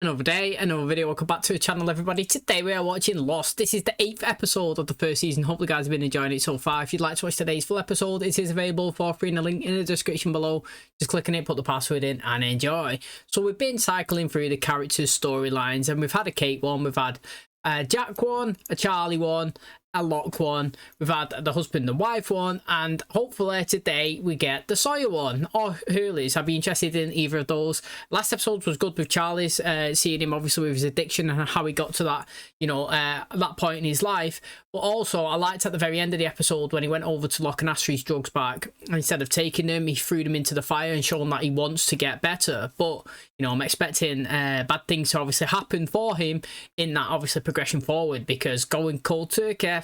Another day, another video. Welcome back to the channel, everybody. Today we are watching Lost. This is the 8th episode of the first season. Hopefully you guys have been enjoying it so far. If you'd like to watch today's full episode, it is available for free in the link in the description below. Just click on it, put the password in and enjoy. So we've been cycling through the characters' storylines and we've had a Kate one, we've had a Jack one, a Charlie one, a Locke one, we've had the husband and wife one, and hopefully today we get the Sawyer one or Hurley's. I'd be interested in either of those. Last episode was good with Charlie's, seeing him obviously with his addiction and how he got to that, you know, that point in his life. But also I liked at the very end of the episode when he went over to Locke and asked for his drugs back, and instead of taking them, he threw them into the fire and showing that he wants to get better. But you know, I'm expecting bad things to obviously happen for him in that obviously progression forward, because going cold turkey,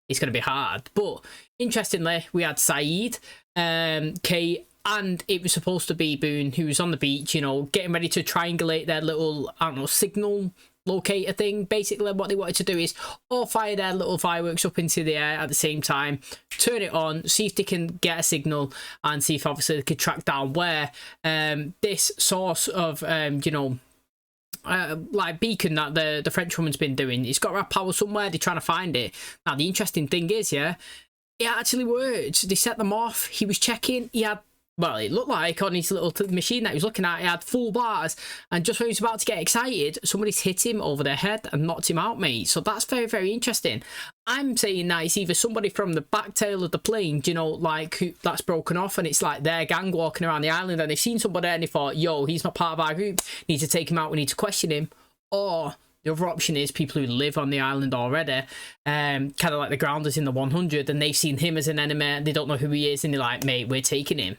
it's going to be hard. But interestingly, we had SAYID, Kate, and it was supposed to be Boone, who was on the beach, you know, getting ready to triangulate their little, I don't know, signal locator thing. Basically what they wanted to do is all fire their little fireworks up into the air at the same time, turn it on, see if they can get a signal, and see if obviously they could track down where this source of you know, like beacon that the French woman's been doing, it's got to have power somewhere. They're trying to find it. Now the interesting thing is, yeah, it actually worked. They set them off. He was checking, he had, well, it looked like on his little machine that he was looking at, he had full bars, and just when he was about to get excited, somebody's hit him over the head and knocked him out, mate. So that's very, very interesting. I'm saying that it's either somebody from the back tail of the plane, you know, like who, that's broken off, and it's like their gang walking around the island, and they've seen somebody and they thought, yo, he's not part of our group, need to take him out, we need to question him. Or the other option is people who live on the island already, kind of like the grounders in the 100, and they've seen him as an enemy, they don't know who he is, and they're like, mate, we're taking him.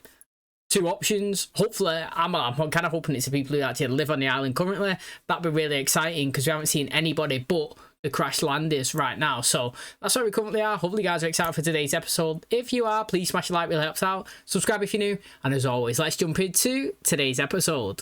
Two options. Hopefully, I'm kind of hoping it's the people who actually live on the island currently. That'd be really exciting, because we haven't seen anybody but the crash landers right now. So that's where we currently are. Hopefully you guys are excited for today's episode. If you are, please smash a like, really helps out. Subscribe if you're new, and as always, let's jump into today's episode.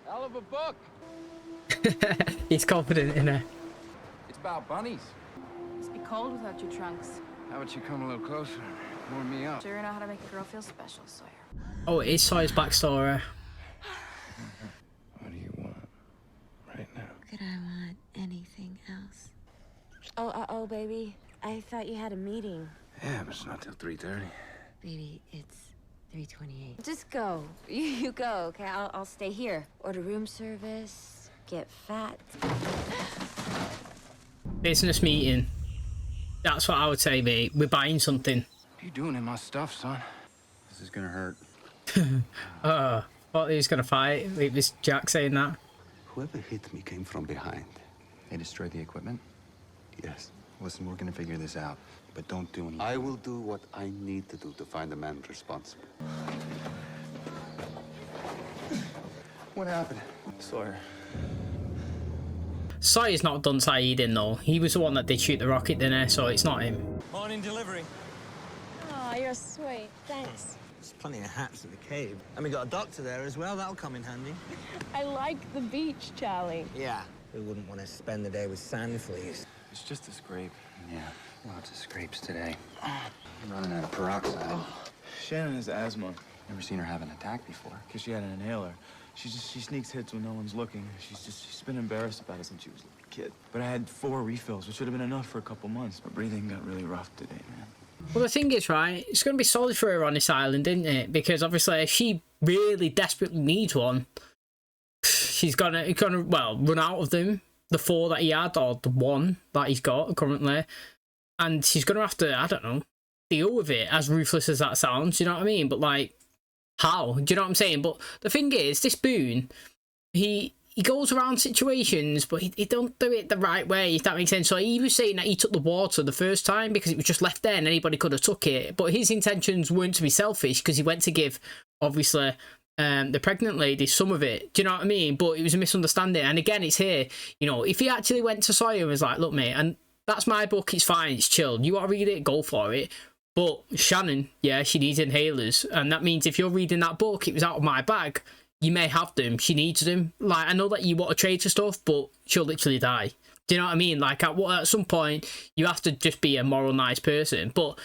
Hell of a book. He's confident in her. It's about bunnies. Must be cold without your trunks. How about you come a little closer? Warm me up. Sure you know how to make a girl feel special, Sawyer. Oh, it is Sawyer's backstory. What do you want right now? Could I want anything else? Oh, baby. I thought you had a meeting. Yeah, but it's not till 3:30. Baby, it's 3:28. Just go. You go, okay? I'll stay here. Order room service, get fat. Business meeting. That's what I would say, mate. We're buying something. What are you doing in my stuff, son? This is gonna hurt. Thought he was gonna fight. It was Jack saying that. Whoever hit me came from behind. They destroyed the equipment? Yes. Listen, we're gonna figure this out, but don't do anything. I will do what I need to do to find the man responsible. What happened? Sawyer. Sawyer's not done SAYID in though. He was the one that did shoot the rocket, didn't he? So it's not him. Morning delivery. Oh, you're sweet. Thanks. There's plenty of hats at the cave. And we got a doctor there as well. That'll come in handy. I like the beach, Charlie. Yeah. Who wouldn't want to spend the day with sand fleas? It's just a scrape. Yeah, lots of scrapes today. I'm running out of peroxide. Shannon has asthma Never seen her have an attack before. because she had an inhaler. She sneaks hits when no one's looking. She's been embarrassed about it since she was a little kid. But I had 4 refills, which should have been enough for a couple months. But breathing got really rough today, man. Well, the thing is, right, it's going to be solid for her on this island, isn't it? Because obviously, if she really desperately needs one, she's gonna well run out of them. The 4 that he had, or the 1 that he's got currently, and she's gonna have to, I don't know, deal with it. As ruthless as that sounds, you know what I mean? But like, how? Do you know what I'm saying? But the thing is, this Boone, he goes around situations, but he don't do it the right way, if that makes sense. So he was saying that he took the water the first time because it was just left there and anybody could have took it. But his intentions weren't to be selfish, because he went to give, obviously, the pregnant lady some of it. Do you know what I mean? But it was a misunderstanding. And again, it's here. You know, if he actually went to Sawyer and was like, look, mate, and that's my book, it's fine, it's chilled. You want to read it, go for it. But Shannon, yeah, she needs inhalers. And that means if you're reading that book, it was out of my bag. you may have them. She needs them. Like, I know that you want to trade for stuff, but she'll literally die. Do you know what I mean? Like, at some point, you have to just be a moral, nice person. But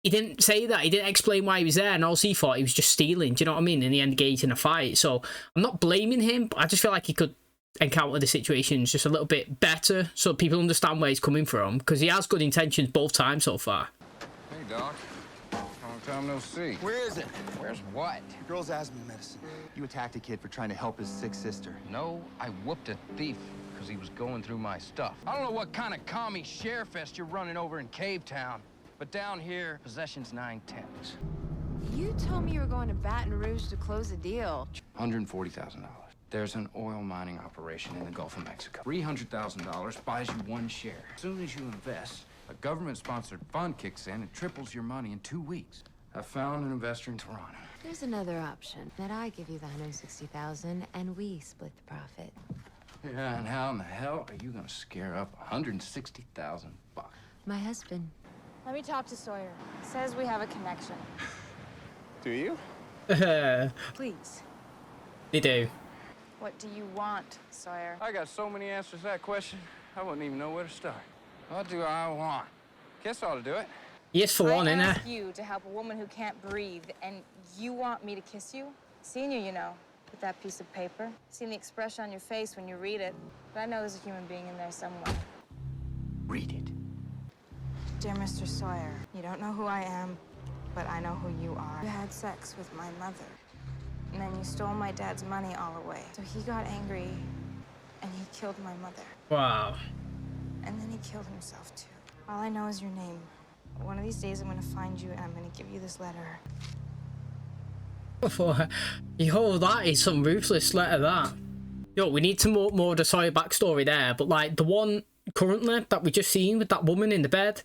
he didn't say that. He didn't explain why he was there, and also he thought he was just stealing. Do you know what I mean? And he engaged in a fight. So I'm not blaming him, but I just feel like he could encounter the situations just a little bit better so people understand where he's coming from, because he has good intentions both times so far. Hey, Doc. Long time no see. Where is it? Where's what? The girl's asthma medicine. You attacked a kid for trying to help his sick sister. No, I whooped a thief because he was going through my stuff. I don't know what kind of commie share fest you're running over in Cave Town, but down here, possession's 9/10. You told me you were going to Baton Rouge to close a deal. $140,000. There's an oil mining operation in the Gulf of Mexico. $300,000 buys you 1 share. As soon as you invest, a government-sponsored fund kicks in and triples your money in 2 weeks. I found an investor in Toronto. There's another option. That I give you the $160,000 and we split the profit. Yeah, and how in the hell are you gonna scare up $160,000? My husband. Let me talk to Sawyer. Says we have a connection. Do you? Please. They do. What do you want, Sawyer? I got so many answers to that question, I wouldn't even know where to start. What do I want? Guess I ought to do it. Yes, for one, I innit? asked you to help a woman who can't breathe, and you want me to kiss you? Seen you know, with that piece of paper. Seen the expression on your face when you read it. But I know there's a human being in there somewhere. Read it. Dear Mr. Sawyer, you don't know who I am, but I know who you are. You had sex with my mother, and then you stole my dad's money all away. So he got angry, and he killed my mother. Wow. And then he killed himself, too. All I know is your name. One of these days, I'm gonna find you, and I'm gonna give you this letter. Yo, that is some ruthless letter, that. Yo, we need some more of the Sawyer backstory there, but like the one currently that we just seen with that woman in the bed,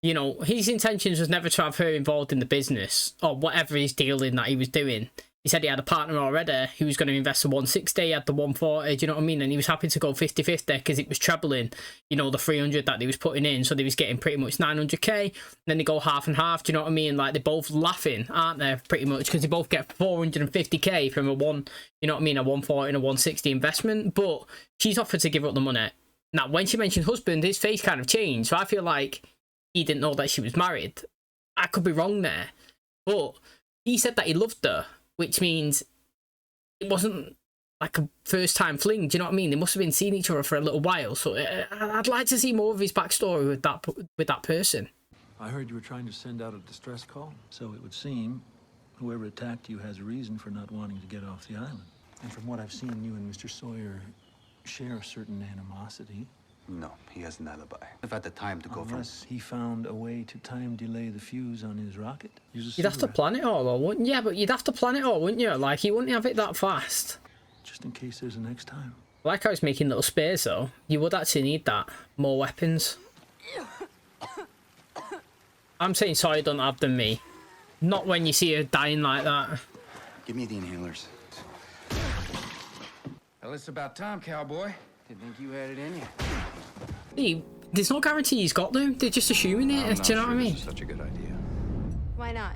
you know, his intentions was never to have her involved in the business or whatever he's dealing that he was doing. He said he had a partner already who was going to invest the 160, he had the 140, do you know what I mean? And he was happy to go 50-50 because it was trebling, you know, the 300 that they was putting in. So they was getting pretty much 900k. Then they go half and half, do you know what I mean? Like, they're both laughing, aren't they, pretty much? Because they both get 450k from a you know what I mean, a 140 and a 160 investment. But she's offered to give up the money. Now, when she mentioned husband, his face kind of changed. So I feel like he didn't know that she was married. I could be wrong there. But he said that he loved her, which means it wasn't like a first-time fling. Do you know what I mean? They must have been seeing each other for a little while. So I'd like to see more of his backstory with that person. I heard you were trying to send out a distress call, so it would seem whoever attacked you has a reason for not wanting to get off the island. And from what I've seen, you and Mr. Sawyer share a certain animosity. No, he has an alibi. I've had the time to go from... Unless he found a way to time delay the fuse on his rocket. You'd have to plan it all, though, wouldn't you? Yeah, but you'd have to plan it all, wouldn't you? Like, you wouldn't have it that fast. Just in case there's a next time. Like I was making little spares, though. You would actually need that. More weapons. I'm saying Sawyer don't have them, me. Not when you see her dying like that. Give me the inhalers. Well, it's about time, cowboy. Didn't think you had it in you. See, there's no guarantee he's got them. They're just assuming it. Do you know what I mean? This is such a good idea. Why not?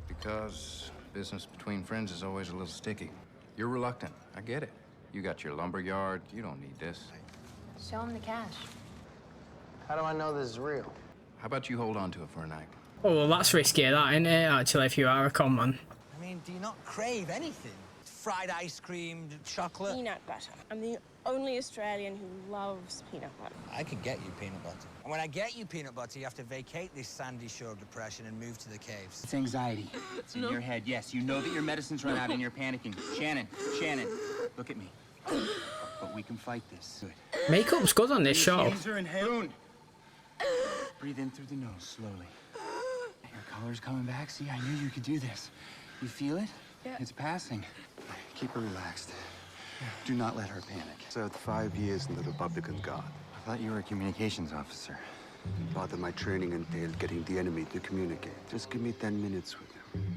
Because business between friends is always a little sticky. You're reluctant. I get it. You got your lumber yard. You don't need this. Show him the cash. How do I know this is real? How about you hold on to it for a night? Oh, well, that's risky, that, isn't it, actually, if you are a con man. I mean, do you not crave anything? Fried ice cream, chocolate? Peanut butter. I'm the only Australian who loves peanut butter. I could get you peanut butter. And when I get you peanut butter, you have to vacate this sandy shore depression and move to the caves. It's anxiety. It's in your head. Yes, you know that your medicine's run out and you're panicking. Shannon, look at me. But we can fight this. Good. Makeup's good on this show. Are inhaled. Breathe in through the nose, slowly. Your color's coming back. See, I knew you could do this. You feel it? Yeah. It's passing. Keep her relaxed. Do not let her panic. Served 5 years in the Republican Guard. I thought you were a communications officer. Part of my training entailed getting the enemy to communicate. Just give me 10 minutes with him.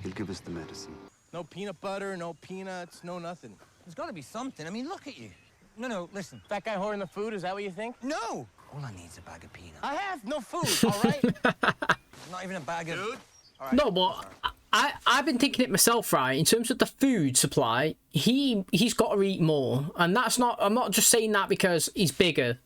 He'll give us the medicine. No peanut butter, no peanuts, no nothing. There's got to be something. I mean, look at you. No, listen. That guy hoarding the food, is that what you think? No! All I need is a bag of peanuts. I have no food, all right? Not even a bag of... Dude? No, but I've been thinking it myself, right? In terms of the food supply, he's got to eat more, and that's not. I'm not just saying that because he's bigger,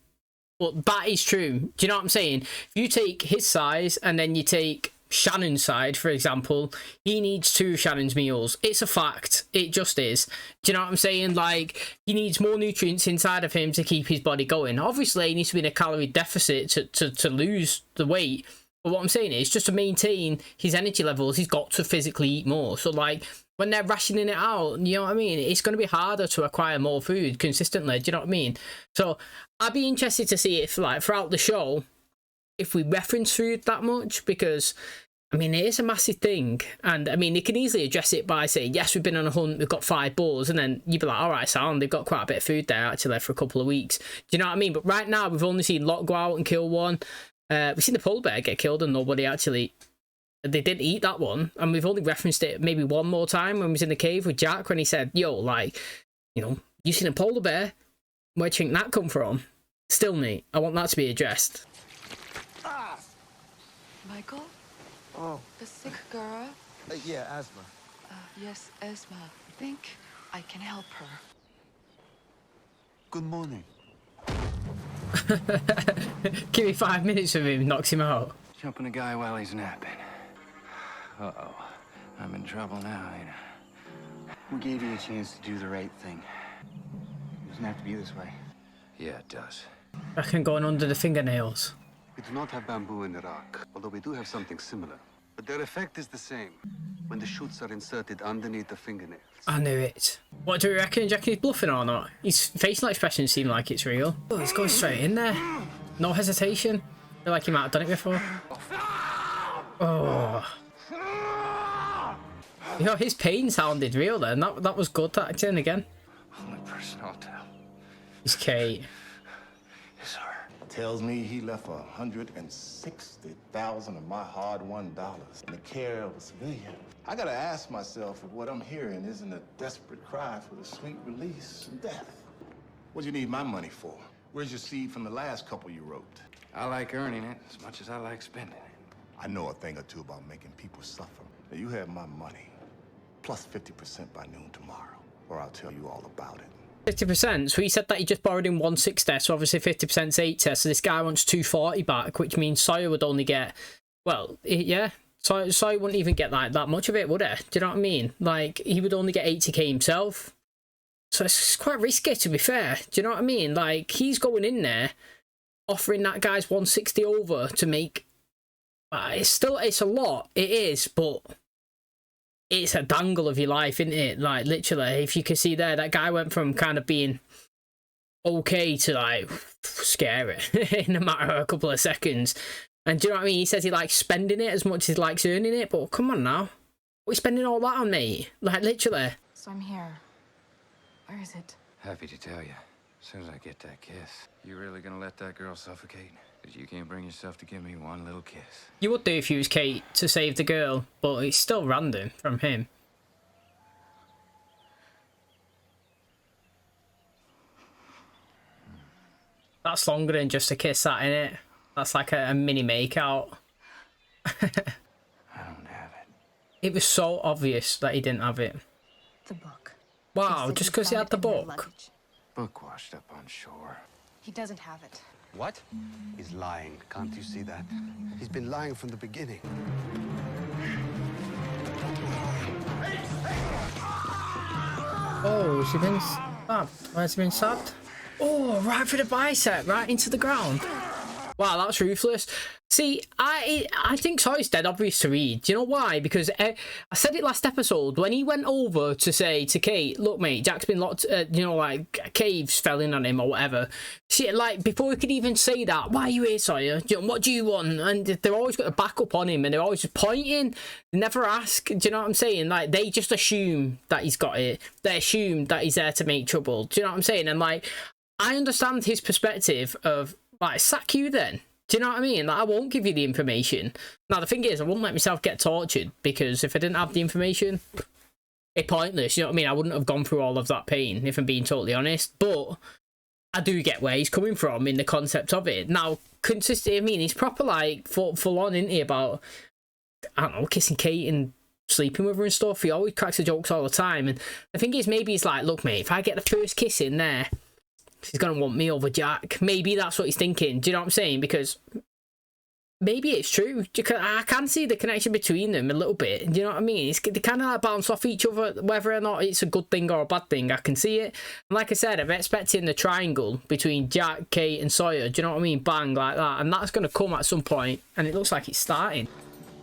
but that is true. Do you know what I'm saying? If you take his size and then you take Shannon's side, for example, he needs 2 Shannon's meals. It's a fact. It just is. Do you know what I'm saying? Like, he needs more nutrients inside of him to keep his body going. Obviously, he needs to be in a calorie deficit to lose the weight. But what I'm saying is, just to maintain his energy levels, he's got to physically eat more. So, like, when they're rationing it out, you know what I mean? It's going to be harder to acquire more food consistently. Do you know what I mean? So, I'd be interested to see if, like, throughout the show, if we reference food that much, because, I mean, it is a massive thing. And, I mean, they can easily address it by saying, yes, we've been on a hunt, we've got 5 boars, and then you'd be like, all right, sound, they've got quite a bit of food there, actually, for a couple of weeks. Do you know what I mean? But right now, we've only seen Lot go out and kill one. We've seen the polar bear get killed and nobody actually... They didn't eat that one. And we've only referenced it maybe one more time when we was in the cave with Jack, when he said, yo, like, you know, you seen a polar bear? Where'd you think that come from? Still, mate, I want that to be addressed. Michael? Oh. The sick girl? Yeah, Asma. Yes, Esma. I think I can help her. Good morning. Give me 5 minutes of him, knocks him out. Jumping a guy while he's napping. Uh-oh. I'm in trouble now, ain't I? We gave you a chance to do the right thing. It doesn't have to be this way. Yeah, it does. Reckon going under the fingernails. We do not have bamboo in Iraq, although we do have something similar. But their effect is the same, when the shoots are inserted underneath the fingernails. I knew it. What do you reckon? Do you reckon he's bluffing or not? His facial expressions seem like it's real. Oh, he's going straight in there. No hesitation. I feel like he might have done it before. Oh. You know, his pain sounded real then. That was good, that acting again. Only person I'll tell. It's Kate. Is her. Tells me he left $160,000 of my hard-won dollars in the care of a civilian. I gotta ask myself if what I'm hearing isn't a desperate cry for the sweet release from death. What do you need my money for? Where's your seed from the last couple you wrote? I like earning it as much as I like spending it. I know a thing or two about making people suffer. Now, you have my money, plus 50% by noon tomorrow, or I'll tell you all about it. 50%. So he said that he just borrowed him 160, so obviously 50%'s 80. So this guy wants 240 back, which means Sawyer would only get, well, yeah. Sawyer wouldn't even get like that much of it, would he? Do you know what I mean? Like, he would only get 80k himself. So it's quite risky, to be fair. Do you know what I mean? Like, he's going in there, offering that guy's 160 over to make... it's a lot. It is, but... it's a dangle of your life, isn't it? Like, literally, if you can see there, that guy went from kind of being okay to, like, scary in a matter of a couple of seconds. And do you know what I mean? He says he likes spending it as much as he likes earning it, but come on now. What are you spending all that on, mate? Like, literally. So I'm here. Where is it? Happy to tell you. As soon as I get that kiss. You really gonna let that girl suffocate? Because you can't bring yourself to give me one little kiss. You would do if you was Kate to save the girl, but it's still random from him. That's longer than just a kiss, that, innit? That's like a mini makeout. I don't have it. It was so obvious that he didn't have it. The book. Wow, just because he had the book? Book washed up on shore. He doesn't have it. What? He's lying. Can't you see that? He's been lying from the beginning. Oh, has he been stabbed? Where's he been stabbed? Oh, right through the bicep, right into the ground. Wow, that's ruthless. See, I think so. It's dead obvious to read. Do you know why? Because I said it last episode when he went over to say to Kate, "Look, mate, Jack's been locked. You know, like caves fell in on him or whatever." She, like, before he could even say that, "Why are you here, Sawyer? What do you want?" And they're always got a back up on him, and they're always just pointing. They never ask. Do you know what I'm saying? Like, they just assume that he's got it. They assume that he's there to make trouble. Do you know what I'm saying? And like, I understand his perspective of like, sack you then. Do you know what I mean? Like, I won't give you the information. Now, the thing is, I wouldn't let myself get tortured because if I didn't have the information, it's pointless. You know what I mean? I wouldn't have gone through all of that pain, if I'm being totally honest. But I do get where he's coming from in the concept of it. Now, I mean, he's proper, like, full on, isn't he, about, I don't know, kissing Kate and sleeping with her and stuff. He always cracks the jokes all the time. And the thing is, maybe he's like, look, mate, if I get the first kiss in there, she's going to want me over Jack. Maybe that's what he's thinking. Do you know what I'm saying? Because maybe it's true. I can see the connection between them a little bit. Do you know what I mean? They kind of like bounce off each other, whether or not it's a good thing or a bad thing. I can see it. And like I said, I'm expecting the triangle between Jack, Kate, and Sawyer. Do you know what I mean? Bang, like that. And that's going to come at some point, and it looks like it's starting.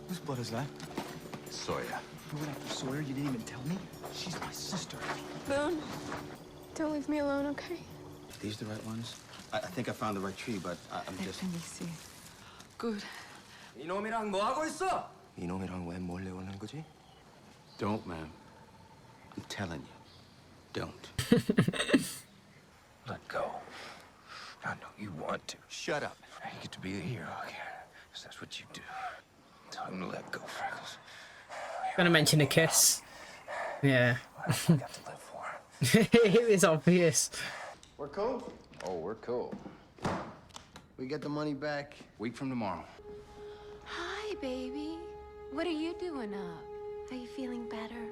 Whose blood is that? Sawyer. You went after Sawyer? You didn't even tell me? She's my sister. Boone, don't leave me alone, okay? These the right ones? I think I found the right tree, but I'm just... Let me see. Good. 이놈이랑 뭐 하고 있어? 이놈이랑 왜 몰려오는 거지? Don't, ma'am. I'm telling you. Don't. Let go. I know you want to. Shut up. You get to be the hero again. 'Cause that's what you do. Tell him to let go, Freckles. Gonna mention a kiss. Yeah. What else I got to live for? It was obvious. We're cool? Oh, we're cool. We get the money back. Week from tomorrow. Hi, baby. What are you doing up? Are you feeling better?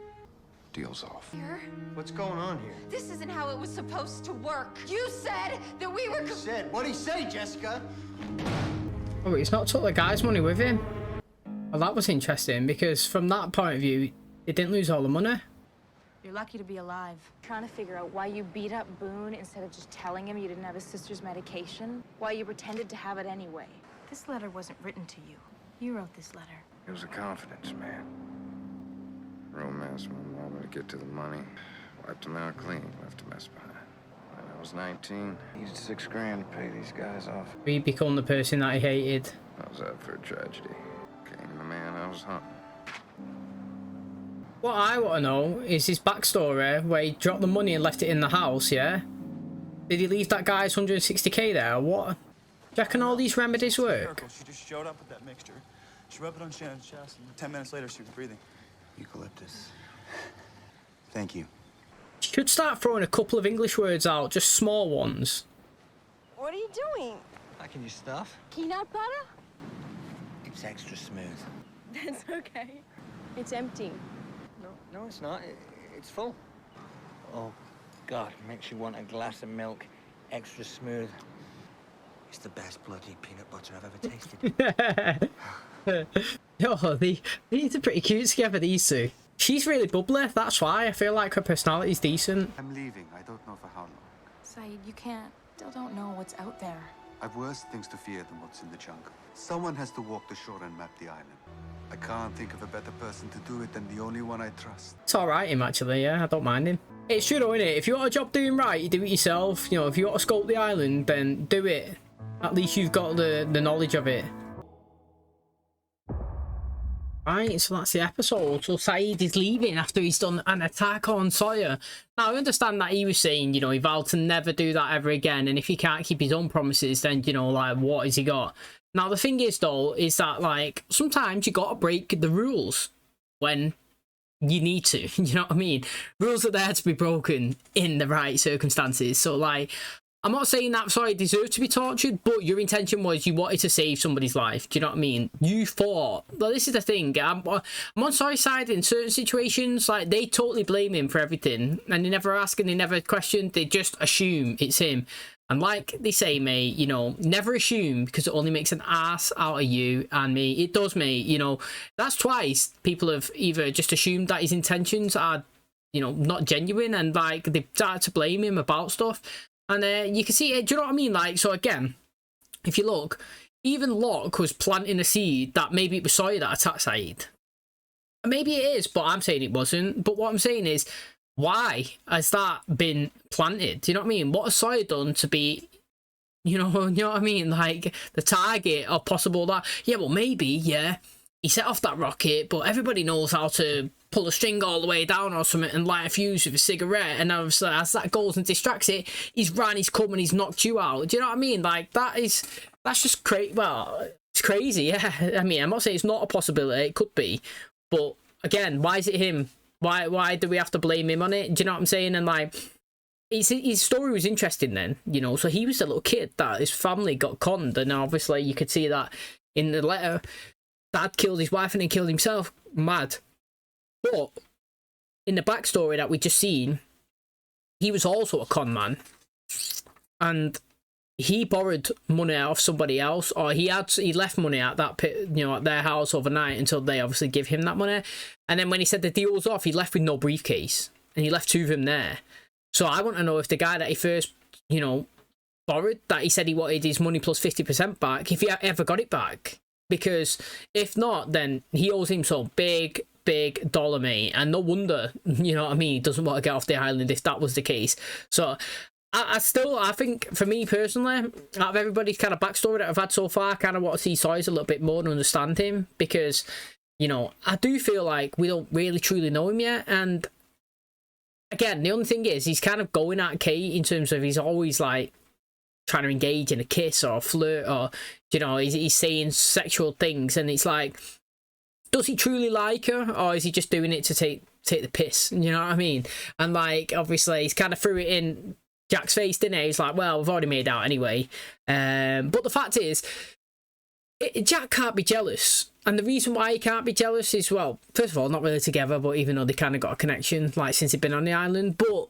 Deal's off. Here? What's going on here? This isn't how it was supposed to work. You said that we were... What'd he say, Jessica? Oh, he's not took the guy's money with him. Well, that was interesting, because from that point of view, he didn't lose all the money. You're lucky to be alive. Trying to figure out why you beat up Boone instead of just telling him you didn't have his sister's medication. Why you pretended to have it anyway. This letter wasn't written to you. You wrote this letter. It was a confidence man. Romance my mama to get to the money. Wiped him out clean, left a mess behind. When I was 19, used $6 grand to pay these guys off. He became the person that he hated. I was out for a tragedy. Came the man I was hunting. What I want to know is his backstory, where he dropped the money and left it in the house, yeah? Did he leave that guy's 160k there, or what? Do you reckon all these remedies work? She just showed up with that mixture. She rubbed it on Shannon's chest, and 10 minutes later, she was breathing. Eucalyptus. Thank you. Should start throwing a couple of English words out, just small ones. What are you doing? Packing your stuff? Peanut butter? It's extra smooth. That's okay. It's empty. No, it's not. It's full. Oh, God, makes you want a glass of milk. Extra smooth. It's the best bloody peanut butter I've ever tasted. Oh, these are pretty cute together, these two. She's really bubbly, that's why. I feel like her personality's decent. I'm leaving. I don't know for how long. Sayid, you can't. Still don't know what's out there. I've worse things to fear than what's in the jungle. Someone has to walk the shore and map the island. I can't think of a better person to do it than the only one I trust. It's alright him, actually, yeah, I don't mind him. It's true though, innit? If you want a job doing right, you do it yourself. You know, if you want to scope the island, then do it. At least you've got the knowledge of it. Right, so that's the episode. So Sayid is leaving after he's done an attack on Sawyer. Now, I understand that he was saying, you know, he vowed to never do that ever again. And if he can't keep his own promises, then, you know, like, what has he got? Now, the thing is, though, is that, like, sometimes you got to break the rules when you need to. You know what I mean? Rules are there to be broken in the right circumstances. So, like, I'm not saying that Sawyer deserved to be tortured, but your intention was you wanted to save somebody's life. Do you know what I mean? You thought. Well, this is the thing. I'm on Sawyer's side in certain situations. Like, they totally blame him for everything. And they never ask and they never question. They just assume it's him. And like they say, mate, you know, never assume, because it only makes an ass out of you and me. It does, mate. You know, that's twice people have either just assumed that his intentions are, you know, not genuine, and like they've started to blame him about stuff. And you can see it. Do you know what I mean? Like, so again, if you look, even Locke was planting a seed that maybe it was Sawyer that attacked Sayid. Maybe it is, but I'm saying it wasn't. But what I'm saying is, why has that been planted? Do you know what I mean? What has Sawyer done to be, you know what I mean? Like, the target of possible that, yeah, well, maybe, yeah, he set off that rocket, but everybody knows how to pull a string all the way down or something and light a fuse with a cigarette, and obviously as that goes and distracts it, he's ran, he's come and he's knocked you out. Do you know what I mean? Like, that's just crazy. Well, it's crazy, yeah. I mean, I'm not saying it's not a possibility, it could be, but again, why is it him? Why do we have to blame him on it? Do you know what I'm saying? And like, his story was interesting then, you know. So he was a little kid that his family got conned, and obviously you could see that in the letter. Dad killed his wife and then killed himself. Mad. But in the backstory that we just seen, he was also a con man, and he borrowed money off somebody else, or he left money at that pit, you know, at their house overnight until they obviously give him that money. And then when he said the deal was off, he left with no briefcase, and he left 2 of them there. So I want to know if the guy that he first, you know, borrowed, that he said he wanted his money plus 50% back, if he ever got it back. Because if not, then he owes him some big dollar, mate. And no wonder, you know what I mean, he doesn't want to get off the island if that was the case. So I think, for me personally, out of everybody's kind of backstory that I've had so far, I kind of want to see Sawyers a little bit more and understand him, because, you know, I do feel like we don't really truly know him yet. And again, the only thing is, he's kind of going at Kate in terms of he's always like trying to engage in a kiss or a flirt, or, you know, he's saying sexual things, and it's like, does he truly like her, or is he just doing it to take the piss? You know what I mean? And like, obviously, he's kind of threw it in Jack's face, didn't he? He's like, well, we've already made out anyway. But the fact is, Jack can't be jealous. And the reason why he can't be jealous is, well, first of all, not really together, but even though they kind of got a connection, like, since they've been on the island. But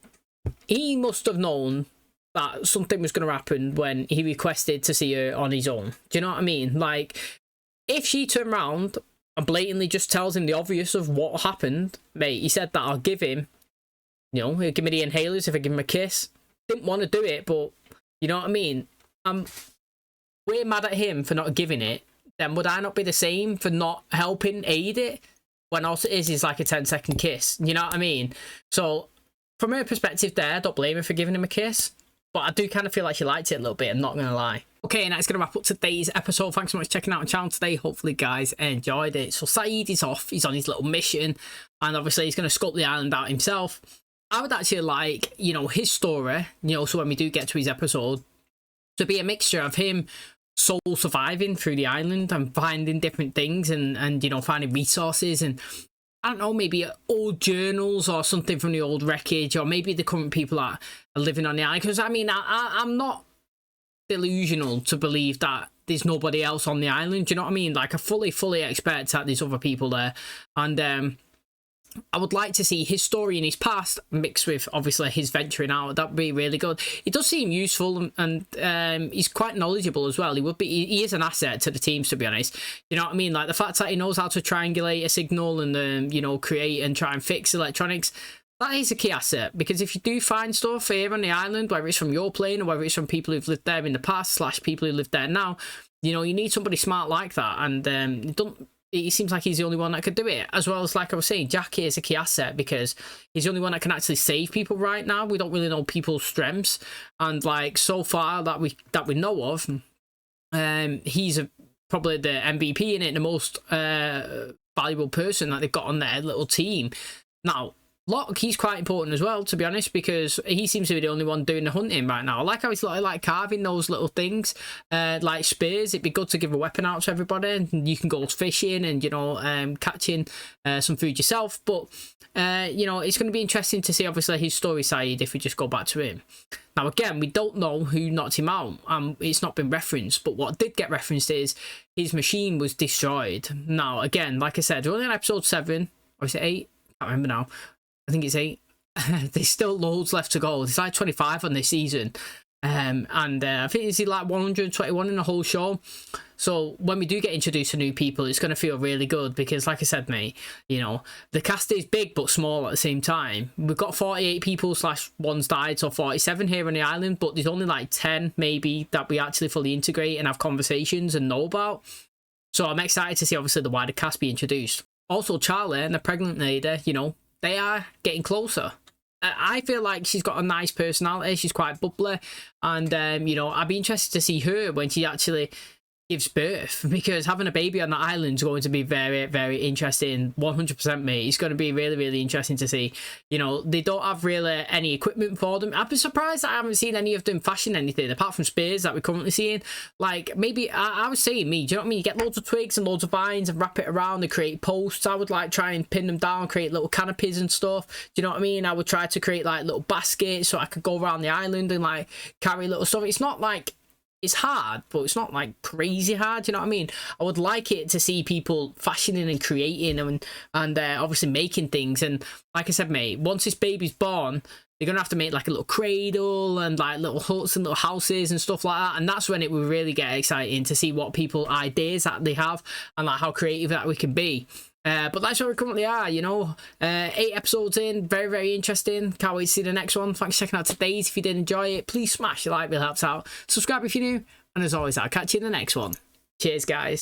he must have known that something was going to happen when he requested to see her on his own. Do you know what I mean? Like, if she turned around and blatantly just tells him the obvious of what happened, mate, he said that I'll give him, you know, he'll give me the inhalers if I give him a kiss. Didn't want to do it, but you know what I mean? We're mad at him for not giving it. Then would I not be the same for not helping aid it, when all it is like a 10-second kiss? You know what I mean? So from her perspective there, I don't blame her for giving him a kiss, but I do kind of feel like she liked it a little bit, I'm not gonna lie. Okay, and that's going to wrap up today's episode. Thanks so much for checking out the channel today. Hopefully, guys enjoyed it. So SAYID is off. He's on his little mission, and obviously he's going to sculpt the island out himself. I would actually like, you know, his story, you know, so when we do get to his episode, to be a mixture of him sole surviving through the island and finding different things, and you know, finding resources, and I don't know, maybe old journals or something from the old wreckage, or maybe the current people that are living on the island. Because I mean, I'm not delusional to believe that there's nobody else on the island. Do you know what I mean? Like, I fully expect that there's other people there, and I would like to see his story in his past mixed with obviously his venturing out. That would be really good. He does seem useful, and he's quite knowledgeable as well. He is an asset to the teams, to be honest. You know what I mean? Like, the fact that he knows how to triangulate a signal and you know, create and try and fix electronics, that is a key asset. Because if you do find stuff here on the island, whether it's from your plane or whether it's from people who've lived there in the past / people who live there now, you know, you need somebody smart like that. And it seems like he's the only one that could do it. As well as, like I was saying, Jackie is a key asset because he's the only one that can actually save people right now. We don't really know people's strengths, and like, so far that we know of, he's probably the MVP in it, the most valuable person that they've got on their little team. Now, Locke, he's quite important as well, to be honest, because he seems to be the only one doing the hunting right now. I like how he's like carving those little things, like spears. It'd be good to give a weapon out to everybody, and you can go fishing and, you know, catching some food yourself. But, you know, it's going to be interesting to see, obviously, his story side if we just go back to him. Now, again, we don't know who knocked him out. It's not been referenced, but what did get referenced is his machine was destroyed. Now, again, like I said, we're only on episode 7, or is it 8? I can't remember now. I think it's 8. There's still loads left to go. There's like 25 on this season. I think it's like 121 in the whole show. So when we do get introduced to new people, it's going to feel really good because, like I said, mate, you know, the cast is big but small at the same time. We've got 48 people / one's died, so 47 here on the island, but there's only like 10 maybe that we actually fully integrate and have conversations and know about. So I'm excited to see, obviously, the wider cast be introduced. Also, Charlie and the pregnant lady, you know, they are getting closer. I feel like she's got a nice personality. She's quite bubbly. And, you know, I'd be interested to see her when she actually gives birth, because having a baby on that island is going to be very, very interesting. 100%, mate. It's going to be really, really interesting to see. You know, they don't have really any equipment for them. I'd be surprised that I haven't seen any of them fashion anything apart from spears that we're currently seeing. Like, maybe I was saying, do you know what I mean? You get loads of twigs and loads of vines and wrap it around and create posts. I would like try and pin them down, create little canopies and stuff. Do you know what I mean? I would try to create like little baskets so I could go around the island and like carry little stuff. It's not like it's hard, but it's not like crazy hard, you know what I mean? I would like it to see people fashioning and creating and obviously making things. And like I said, mate, once this baby's born, they're gonna have to make like a little cradle and like little huts and little houses and stuff like that. And that's when it will really get exciting to see what people ideas that they have and like how creative that we can be. But that's where we currently are, you know. 8 episodes in, very, very interesting. Can't wait to see the next one. Thanks for checking out today's. If you did enjoy it, please smash the like, really helps out. Subscribe if you're new. And as always, I'll catch you in the next one. Cheers, guys.